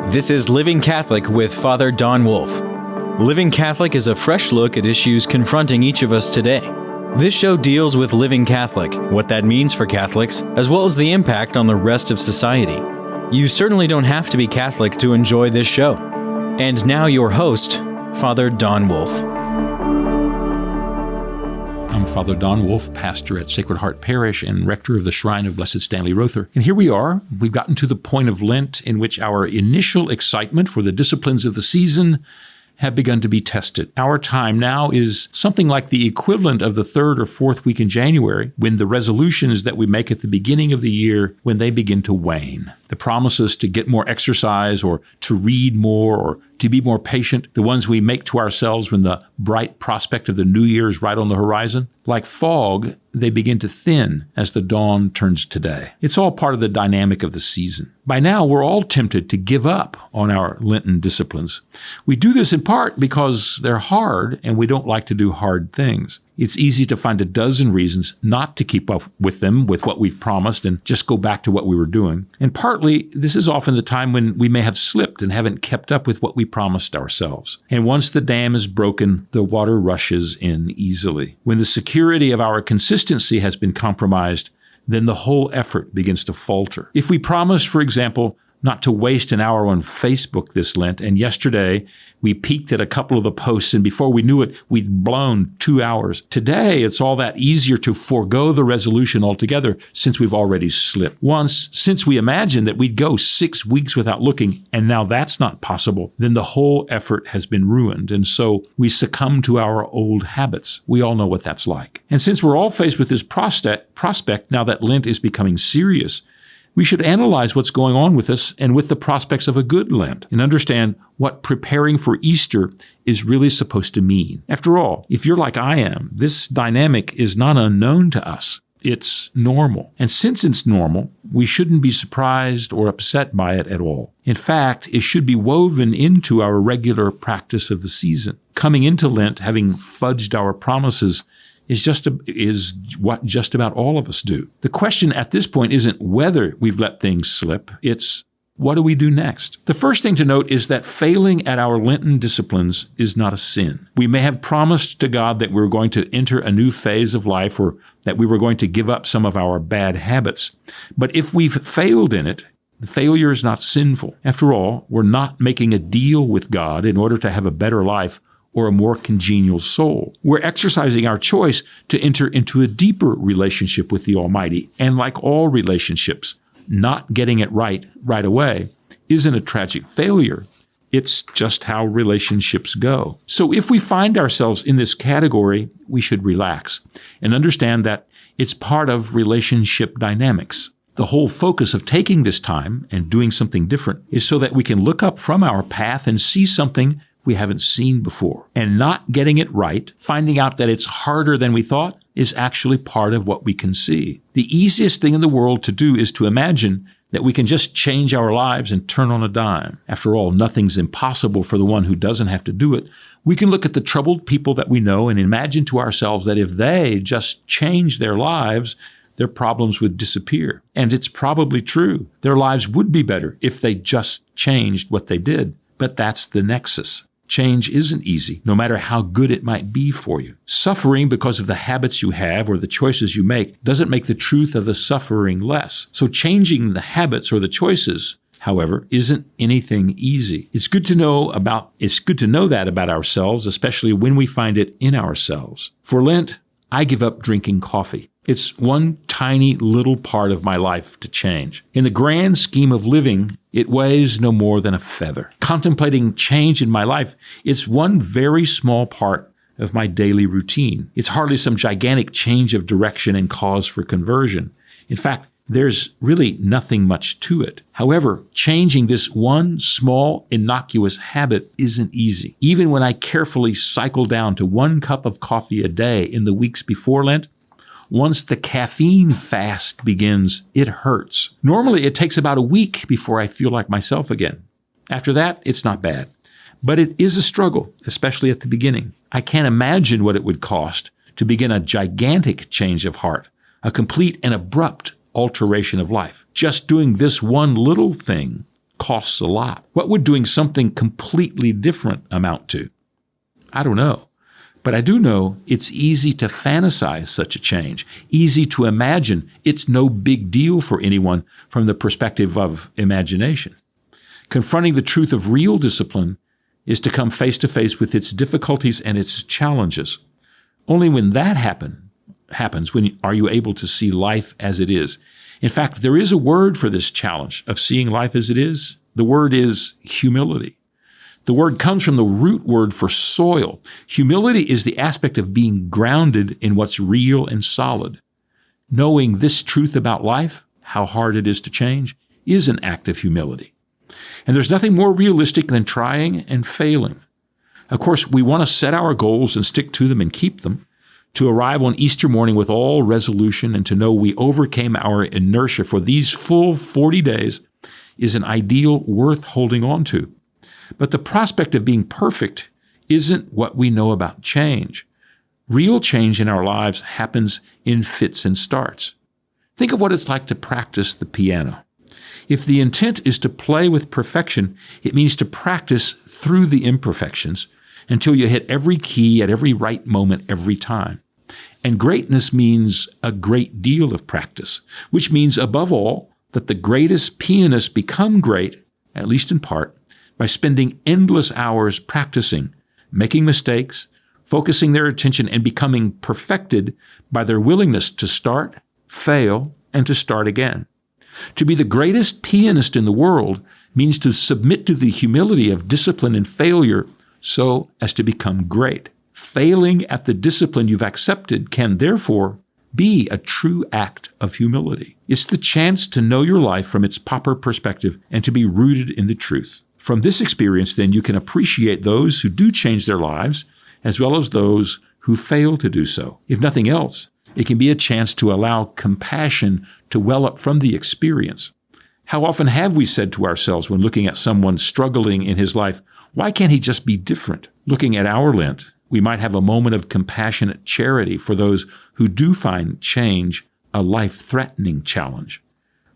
This is Living Catholic with Father Don Wolf. Living Catholic is a fresh look at issues confronting each of us today. This show deals with living Catholic, what that means for Catholics, as well as the impact on the rest of society. You certainly don't have to be Catholic to enjoy this show. And now your host, Father Don Wolf. I'm Father Don Wolf, pastor at Sacred Heart Parish and rector of the Shrine of Blessed Stanley Rother. And here we are. We've gotten to the point of Lent in which our initial excitement for the disciplines of the season have begun to be tested. Our time now is something like the equivalent of the third or fourth week in January, when the resolutions that we make at the beginning of the year, when they begin to wane. The promises to get more exercise or to read more or to be more patient, the ones we make to ourselves when the bright prospect of the new year is right on the horizon, like fog, they begin to thin as the dawn turns to day. It's all part of the dynamic of the season. By now, we're all tempted to give up on our Lenten disciplines. We do this in part because they're hard and we don't like to do hard things. It's easy to find a dozen reasons not to keep up with them, with what we've promised, and just go back to what we were doing. And partly, this is often the time when we may have slipped and haven't kept up with what we promised ourselves. And once the dam is broken, the water rushes in easily. When the security of our consistency has been compromised, then the whole effort begins to falter. If we promised, for example, not to waste an hour on Facebook this Lent, and yesterday we peeked at a couple of the posts, and before we knew it, we'd blown 2 hours. Today, it's all that easier to forego the resolution altogether since we've already slipped. Once, since we imagined that we'd go 6 weeks without looking, and now that's not possible, then the whole effort has been ruined, and so we succumb to our old habits. We all know what that's like. And since we're all faced with this prospect now that Lent is becoming serious, we should analyze what's going on with us and with the prospects of a good Lent and understand what preparing for Easter is really supposed to mean. After all, if you're like I am, this dynamic is not unknown to us. It's normal. And since it's normal, we shouldn't be surprised or upset by it at all. In fact, it should be woven into our regular practice of the season. Coming into Lent, having fudged our promises, is what just about all of us do. The question at this point isn't whether we've let things slip, it's what do we do next? The first thing to note is that failing at our Lenten disciplines is not a sin. We may have promised to God that we're going to enter a new phase of life or that we were going to give up some of our bad habits. But if we've failed in it, the failure is not sinful. After all, we're not making a deal with God in order to have a better life or a more congenial soul. We're exercising our choice to enter into a deeper relationship with the Almighty. And like all relationships, not getting it right away isn't a tragic failure. It's just how relationships go. So if we find ourselves in this category, we should relax and understand that it's part of relationship dynamics. The whole focus of taking this time and doing something different is so that we can look up from our path and see something we haven't seen before. And not getting it right, finding out that it's harder than we thought, is actually part of what we can see. The easiest thing in the world to do is to imagine that we can just change our lives and turn on a dime. After all, nothing's impossible for the one who doesn't have to do it. We can look at the troubled people that we know and imagine to ourselves that if they just changed their lives, their problems would disappear. And it's probably true. Their lives would be better if they just changed what they did. But that's the nexus. Change isn't easy, no matter how good it might be for you. Suffering because of the habits you have or the choices you make doesn't make the truth of the suffering less. So changing the habits or the choices, however, isn't anything easy. It's good to know that about ourselves, especially when we find it in ourselves. For Lent, I give up drinking coffee. It's one tiny little part of my life to change. In the grand scheme of living, it weighs no more than a feather. Contemplating change in my life, it's one very small part of my daily routine. It's hardly some gigantic change of direction and cause for conversion. In fact, there's really nothing much to it. However, changing this one small, innocuous habit isn't easy. Even when I carefully cycle down to 1 cup of coffee a day in the weeks before Lent, once the caffeine fast begins, it hurts. Normally, it takes about a week before I feel like myself again. After that, it's not bad. But it is a struggle, especially at the beginning. I can't imagine what it would cost to begin a gigantic change of heart, a complete and abrupt alteration of life. Just doing this one little thing costs a lot. What would doing something completely different amount to? I don't know. But I do know it's easy to fantasize such a change, easy to imagine it's no big deal for anyone from the perspective of imagination. Confronting the truth of real discipline is to come face to face with its difficulties and its challenges. Only when that happens when are you able to see life as it is. In fact, there is a word for this challenge of seeing life as it is. The word is humility. The word comes from the root word for soil. Humility is the aspect of being grounded in what's real and solid. Knowing this truth about life, how hard it is to change, is an act of humility. And there's nothing more realistic than trying and failing. Of course, we want to set our goals and stick to them and keep them, to arrive on Easter morning with all resolution and to know we overcame our inertia for these full 40 days is an ideal worth holding on to. But the prospect of being perfect isn't what we know about change. Real change in our lives happens in fits and starts. Think of what it's like to practice the piano. If the intent is to play with perfection, it means to practice through the imperfections until you hit every key at every right moment every time. And greatness means a great deal of practice, which means, above all, that the greatest pianists become great, at least in part, by spending endless hours practicing, making mistakes, focusing their attention, and becoming perfected by their willingness to start, fail, and to start again. To be the greatest pianist in the world means to submit to the humility of discipline and failure so as to become great. Failing at the discipline you've accepted can, therefore, be a true act of humility. It's the chance to know your life from its proper perspective and to be rooted in the truth. From this experience, then, you can appreciate those who do change their lives as well as those who fail to do so. If nothing else, it can be a chance to allow compassion to well up from the experience. How often have we said to ourselves when looking at someone struggling in his life, why can't he just be different? Looking at our Lent, we might have a moment of compassionate charity for those who do find change a life-threatening challenge.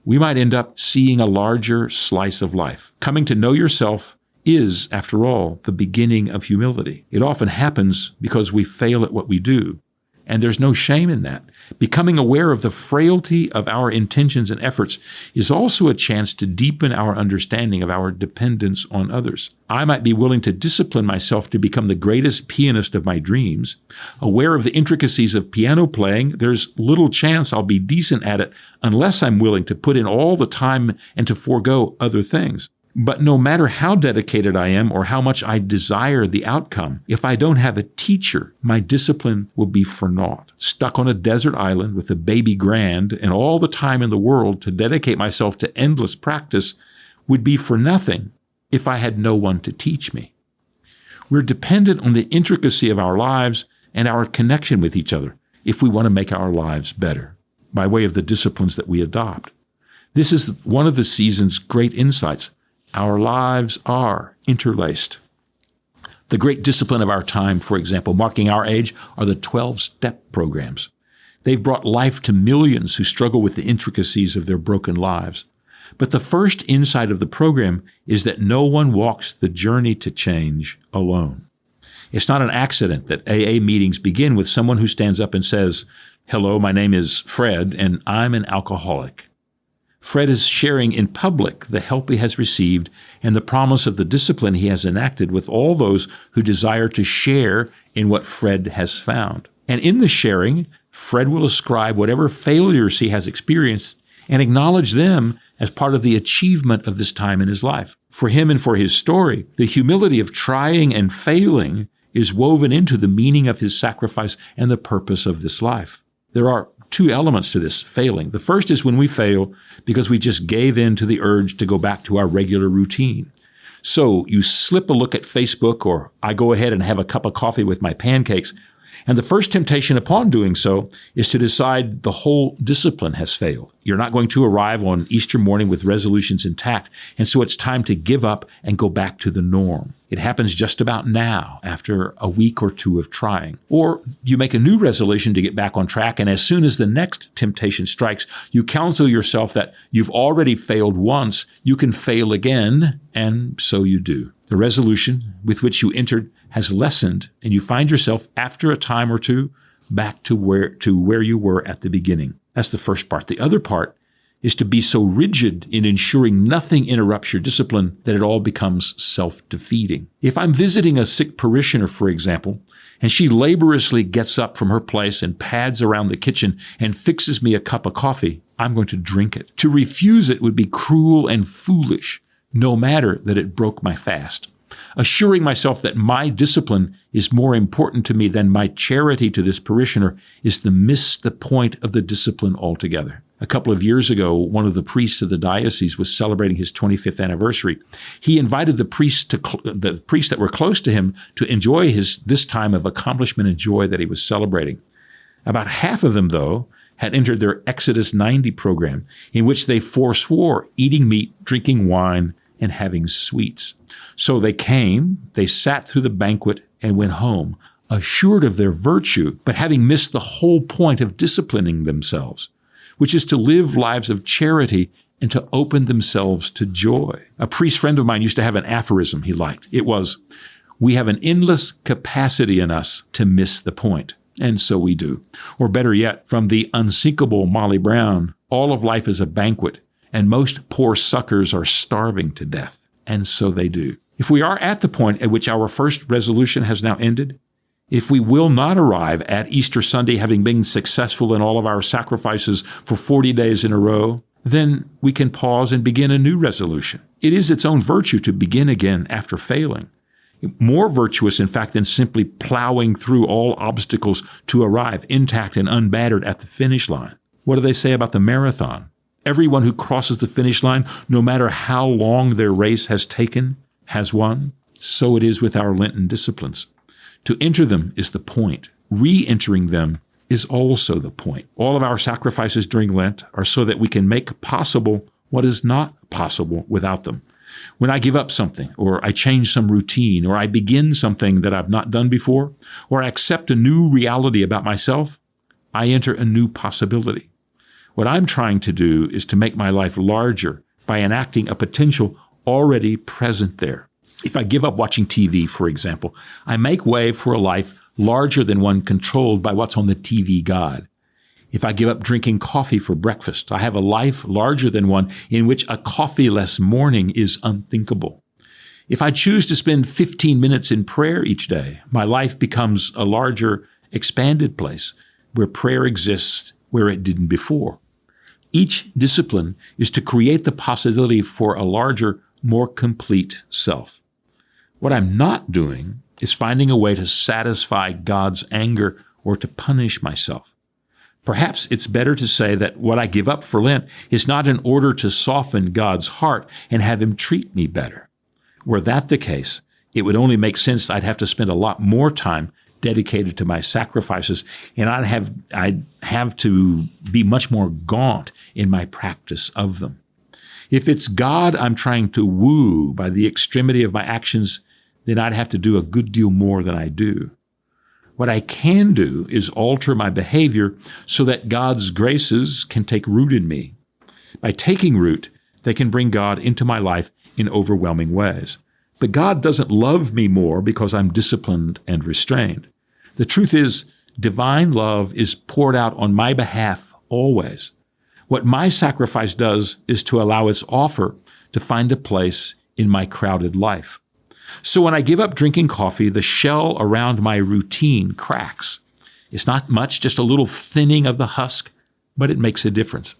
We might end up seeing a larger slice of life. Coming to know yourself is, after all, the beginning of humility. It often happens because we fail at what we do. And there's no shame in that. Becoming aware of the frailty of our intentions and efforts is also a chance to deepen our understanding of our dependence on others. I might be willing to discipline myself to become the greatest pianist of my dreams. Aware of the intricacies of piano playing, there's little chance I'll be decent at it unless I'm willing to put in all the time and to forego other things. But no matter how dedicated I am or how much I desire the outcome, if I don't have a teacher, my discipline will be for naught. Stuck on a desert island with a baby grand and all the time in the world to dedicate myself to endless practice would be for nothing if I had no one to teach me. We're dependent on the intricacy of our lives and our connection with each other if we want to make our lives better by way of the disciplines that we adopt. This is one of the season's great insights. Our lives are interlaced. The great discipline of our time, for example, marking our age, are the 12-step programs. They've brought life to millions who struggle with the intricacies of their broken lives. But the first insight of the program is that no one walks the journey to change alone. It's not an accident that AA meetings begin with someone who stands up and says, "Hello, my name is Fred, and I'm an alcoholic." Fred is sharing in public the help he has received and the promise of the discipline he has enacted with all those who desire to share in what Fred has found. And in the sharing, Fred will ascribe whatever failures he has experienced and acknowledge them as part of the achievement of this time in his life. For him and for his story, the humility of trying and failing is woven into the meaning of his sacrifice and the purpose of this life. There are two elements to this failing. The first is when we fail because we just gave in to the urge to go back to our regular routine. So you slip a look at Facebook, or I go ahead and have a cup of coffee with my pancakes, And the first temptation upon doing so is to decide the whole discipline has failed. You're not going to arrive on Easter morning with resolutions intact, and so it's time to give up and go back to the norm. It happens just about now, after a week or two of trying. Or you make a new resolution to get back on track, and as soon as the next temptation strikes, you counsel yourself that you've already failed once, you can fail again, and so you do. The resolution with which you entered has lessened, and you find yourself, after a time or two, back to where you were at the beginning. That's the first part. The other part is to be so rigid in ensuring nothing interrupts your discipline that it all becomes self-defeating. If I'm visiting a sick parishioner, for example, and she laboriously gets up from her place and pads around the kitchen and fixes me a cup of coffee, I'm going to drink it. To refuse it would be cruel and foolish, no matter that it broke my fast. Assuring myself that my discipline is more important to me than my charity to this parishioner is to miss the point of the discipline altogether. A couple of years ago, one of the priests of the diocese was celebrating his 25th anniversary. He invited the priests that were close to him to enjoy this time of accomplishment and joy that he was celebrating. About half of them, though, had entered their Exodus 90 program, in which they forswore eating meat, drinking wine, and having sweets. So they came, they sat through the banquet, and went home, assured of their virtue, but having missed the whole point of disciplining themselves, which is to live lives of charity and to open themselves to joy. A priest friend of mine used to have an aphorism he liked. It was, "We have an endless capacity in us to miss the point." And so we do. Or better yet, from the unsinkable Molly Brown, all of life is a banquet, and most poor suckers are starving to death. And so they do. If we are at the point at which our first resolution has now ended, if we will not arrive at Easter Sunday having been successful in all of our sacrifices for 40 days in a row, then we can pause and begin a new resolution. It is its own virtue to begin again after failing. More virtuous, in fact, than simply plowing through all obstacles to arrive intact and unbattered at the finish line. What do they say about the marathon? Everyone who crosses the finish line, no matter how long their race has taken, has won. So it is with our Lenten disciplines. To enter them is the point. Re-entering them is also the point. All of our sacrifices during Lent are so that we can make possible what is not possible without them. When I give up something, or I change some routine, or I begin something that I've not done before, or I accept a new reality about myself, I enter a new possibility. What I'm trying to do is to make my life larger by enacting a potential already present there. If I give up watching TV, for example, I make way for a life larger than one controlled by what's on the TV guide. If I give up drinking coffee for breakfast, I have a life larger than one in which a coffee-less morning is unthinkable. If I choose to spend 15 minutes in prayer each day, my life becomes a larger, expanded place where prayer exists where it didn't before. Each discipline is to create the possibility for a larger, more complete self. What I'm not doing is finding a way to satisfy God's anger or to punish myself. Perhaps it's better to say that what I give up for Lent is not in order to soften God's heart and have him treat me better. Were that the case, it would only make sense that I'd have to spend a lot more time dedicated to my sacrifices, and I'd have to be much more gaunt in my practice of them. If it's God I'm trying to woo by the extremity of my actions, then I'd have to do a good deal more than I do. What I can do is alter my behavior so that God's graces can take root in me. By taking root, they can bring God into my life in overwhelming ways. But God doesn't love me more because I'm disciplined and restrained. The truth is, divine love is poured out on my behalf always. What my sacrifice does is to allow its offer to find a place in my crowded life. So when I give up drinking coffee, the shell around my routine cracks. It's not much, just a little thinning of the husk, but it makes a difference.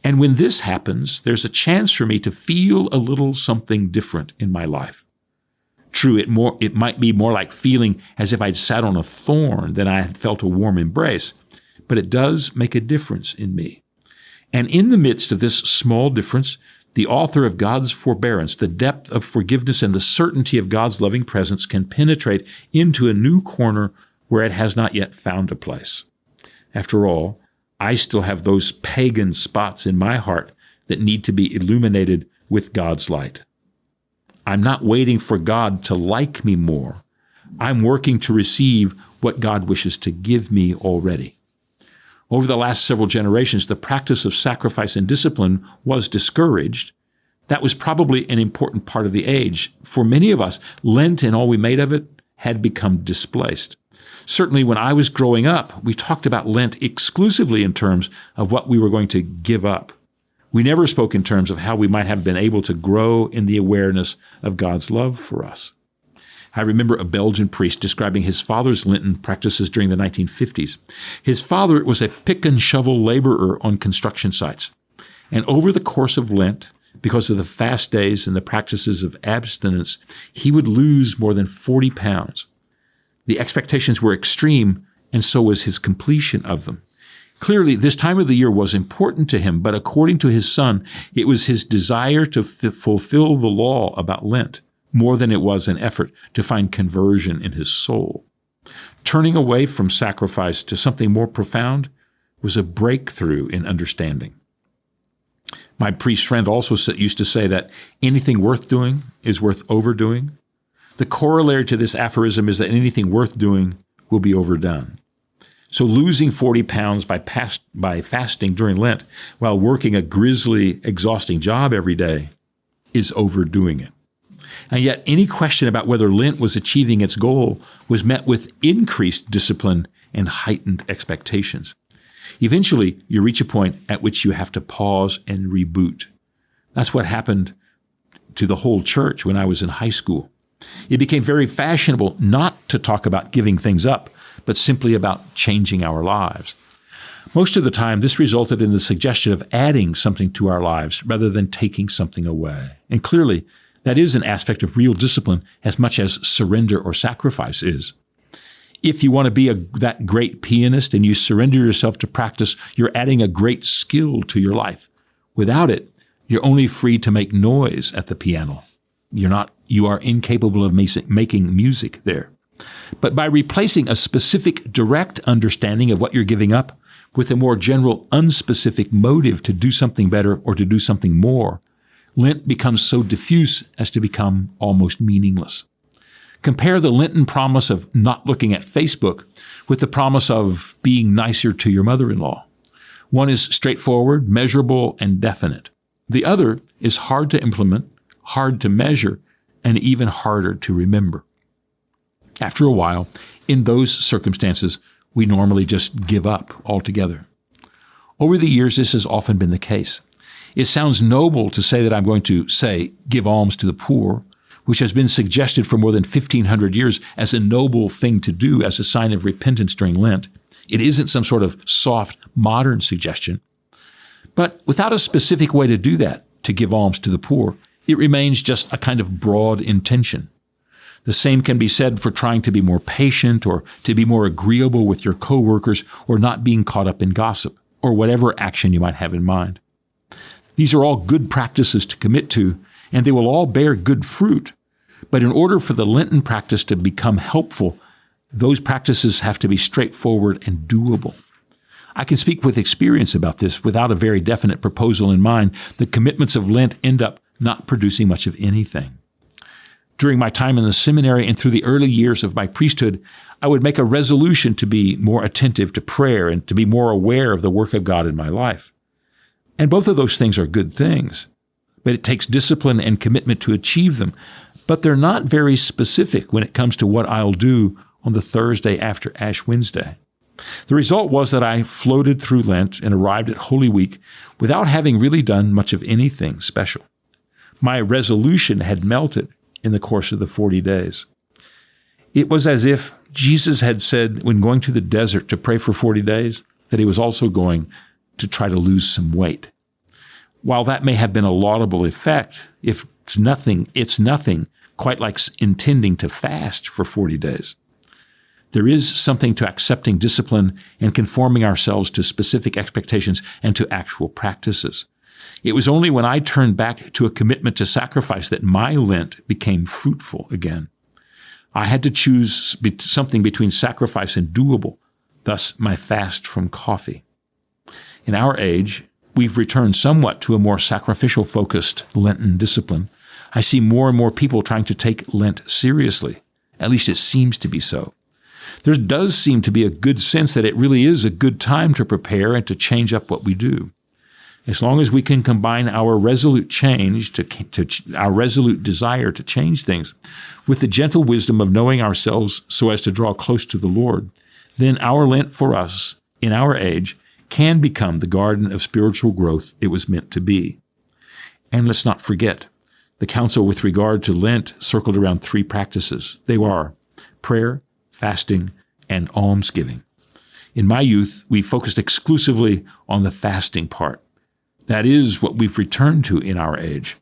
And when this happens, there's a chance for me to feel a little something different in my life. True, it might be more like feeling as if I'd sat on a thorn than I had felt a warm embrace, but it does make a difference in me. And in the midst of this small difference, the author of God's forbearance, the depth of forgiveness, and the certainty of God's loving presence can penetrate into a new corner where it has not yet found a place. After all, I still have those pagan spots in my heart that need to be illuminated with God's light. I'm not waiting for God to like me more. I'm working to receive what God wishes to give me already. Over the last several generations, the practice of sacrifice and discipline was discouraged. That was probably an important part of the age. For many of us, Lent and all we made of it had become displaced. Certainly when I was growing up, we talked about Lent exclusively in terms of what we were going to give up. We never spoke in terms of how we might have been able to grow in the awareness of God's love for us. I remember a Belgian priest describing his father's Lenten practices during the 1950s. His father was a pick and shovel laborer on construction sites. And over the course of Lent, because of the fast days and the practices of abstinence, he would lose more than 40 pounds. The expectations were extreme, and so was his completion of them. Clearly, this time of the year was important to him, but according to his son, it was his desire to fulfill the law about Lent more than it was an effort to find conversion in his soul. Turning away from sacrifice to something more profound was a breakthrough in understanding. My priest friend also used to say that anything worth doing is worth overdoing. The corollary to this aphorism is that anything worth doing will be overdone. So losing 40 pounds by fasting during Lent while working a grisly, exhausting job every day is overdoing it. And yet any question about whether Lent was achieving its goal was met with increased discipline and heightened expectations. Eventually, you reach a point at which you have to pause and reboot. That's what happened to the whole church when I was in high school. It became very fashionable not to talk about giving things up, but simply about changing our lives. Most of the time, this resulted in the suggestion of adding something to our lives rather than taking something away. And clearly, that is an aspect of real discipline as much as surrender or sacrifice is. If you want to be that great pianist and you surrender yourself to practice, you're adding a great skill to your life. Without it, you're only free to make noise at the piano. You are incapable of making music there. But by replacing a specific direct understanding of what you're giving up with a more general unspecific motive to do something better or to do something more, Lent becomes so diffuse as to become almost meaningless. Compare the Lenten promise of not looking at Facebook with the promise of being nicer to your mother-in-law. One is straightforward, measurable, and definite. The other is hard to implement, hard to measure, and even harder to remember. After a while, in those circumstances, we normally just give up altogether. Over the years, this has often been the case. It sounds noble to say that I'm going to, give alms to the poor, which has been suggested for more than 1,500 years as a noble thing to do as a sign of repentance during Lent. It isn't some sort of soft, modern suggestion. But without a specific way to do that, to give alms to the poor, it remains just a kind of broad intention. The same can be said for trying to be more patient or to be more agreeable with your coworkers or not being caught up in gossip or whatever action you might have in mind. These are all good practices to commit to, and they will all bear good fruit. But in order for the Lenten practice to become helpful, those practices have to be straightforward and doable. I can speak with experience about this without a very definite proposal in mind. The commitments of Lent end up not producing much of anything. During my time in the seminary and through the early years of my priesthood, I would make a resolution to be more attentive to prayer and to be more aware of the work of God in my life. And both of those things are good things, but it takes discipline and commitment to achieve them. But they're not very specific when it comes to what I'll do on the Thursday after Ash Wednesday. The result was that I floated through Lent and arrived at Holy Week without having really done much of anything special. My resolution had melted in the course of the 40 days. It was as if Jesus had said when going to the desert to pray for 40 days that he was also going to try to lose some weight. While that may have been a laudable effect, if it's nothing quite like intending to fast for 40 days. There is something to accepting discipline and conforming ourselves to specific expectations and to actual practices. It was only when I turned back to a commitment to sacrifice that my Lent became fruitful again. I had to choose something between sacrifice and doable, thus my fast from coffee. In our age, we've returned somewhat to a more sacrificial-focused Lenten discipline. I see more and more people trying to take Lent seriously. At least it seems to be so. There does seem to be a good sense that it really is a good time to prepare and to change up what we do. As long as we can combine our resolute our resolute desire to change things with the gentle wisdom of knowing ourselves so as to draw close to the Lord, then our Lent for us, in our age, can become the garden of spiritual growth it was meant to be. And let's not forget, the council with regard to Lent circled around 3 practices. They are prayer, fasting, and almsgiving. In my youth, we focused exclusively on the fasting part. That is what we've returned to in our age.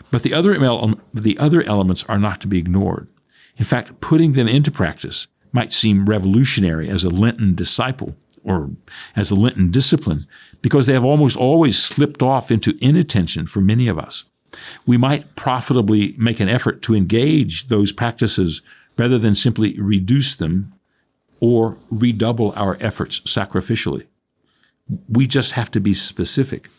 But the other elements are not to be ignored. In fact, putting them into practice might seem revolutionary as a Lenten disciple or as a Lenten discipline because they have almost always slipped off into inattention for many of us. We might profitably make an effort to engage those practices rather than simply reduce them or redouble our efforts sacrificially. We just have to be specific.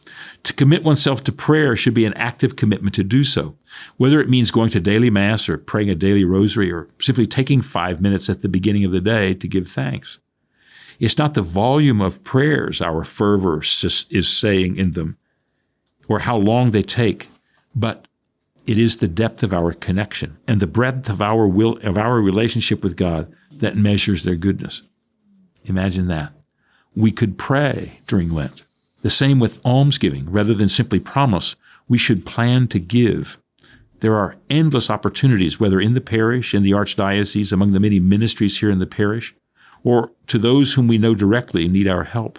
To commit oneself to prayer should be an active commitment to do so, whether it means going to daily Mass or praying a daily rosary or simply taking 5 minutes at the beginning of the day to give thanks. It's not the volume of prayers our fervor is saying in them or how long they take, but it is the depth of our connection and the breadth of our relationship with God that measures their goodness. Imagine that. We could pray during Lent. The same with almsgiving. Rather than simply promise, we should plan to give. There are endless opportunities, whether in the parish, in the Archdiocese, among the many ministries here in the parish, or to those whom we know directly and need our help.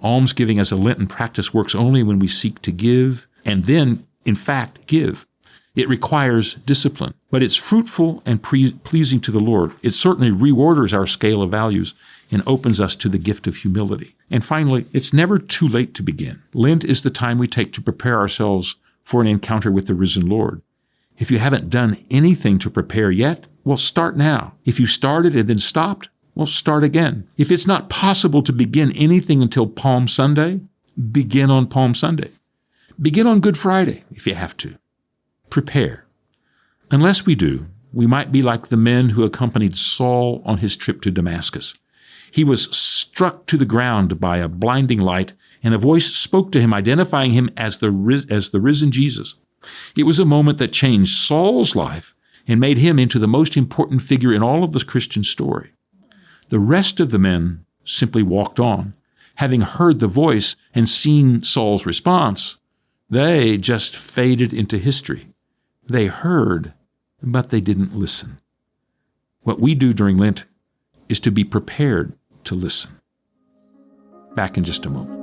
Almsgiving as a Lenten practice works only when we seek to give and then, in fact, give. It requires discipline, but it's fruitful and pleasing to the Lord. It certainly reorders our scale of values and opens us to the gift of humility. And finally, it's never too late to begin. Lent is the time we take to prepare ourselves for an encounter with the risen Lord. If you haven't done anything to prepare yet, well, start now. If you started and then stopped, well, start again. If it's not possible to begin anything until Palm Sunday, begin on Palm Sunday. Begin on Good Friday if you have to. Prepare. Unless we do, we might be like the men who accompanied Saul on his trip to Damascus. He was struck to the ground by a blinding light, and a voice spoke to him, identifying him as the risen Jesus. It was a moment that changed Saul's life and made him into the most important figure in all of the Christian story. The rest of the men simply walked on. Having heard the voice and seen Saul's response, they just faded into history. They heard, but they didn't listen. What we do during Lent is to be prepared to listen. Back in just a moment.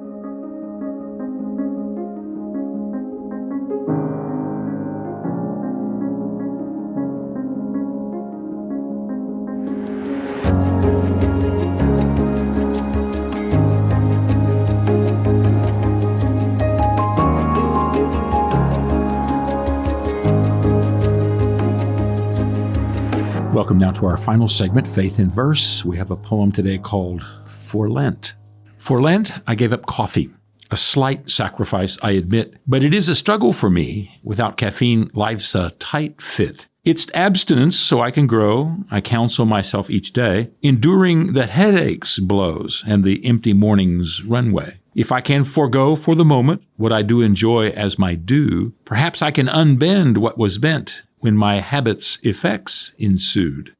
Welcome now to our final segment, Faith in Verse. We have a poem today called For Lent. For Lent, I gave up coffee. A slight sacrifice, I admit, but it is a struggle for me. Without caffeine, life's a tight fit. It's abstinence so I can grow. I counsel myself each day, enduring the headaches blows and the empty morning's runway. If I can forego for the moment what I do enjoy as my due, perhaps I can unbend what was bent when my habits' effects ensued.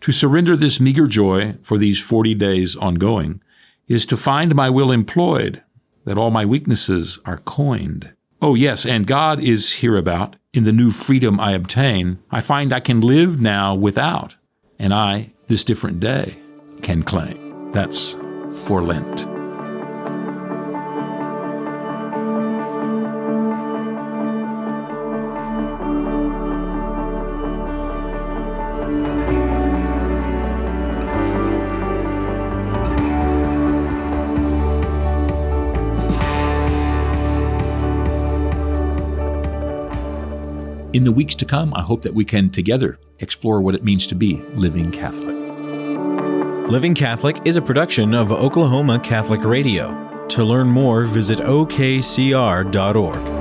To surrender this meager joy for these 40 days ongoing is to find my will employed, that all my weaknesses are coined. Oh yes, and God is hereabout. In the new freedom I obtain, I find I can live now without, and I, this different day, can claim. That's For Lent. In the weeks to come, I hope that we can together explore what it means to be living Catholic. Living Catholic is a production of Oklahoma Catholic Radio. To learn more, visit okcr.org.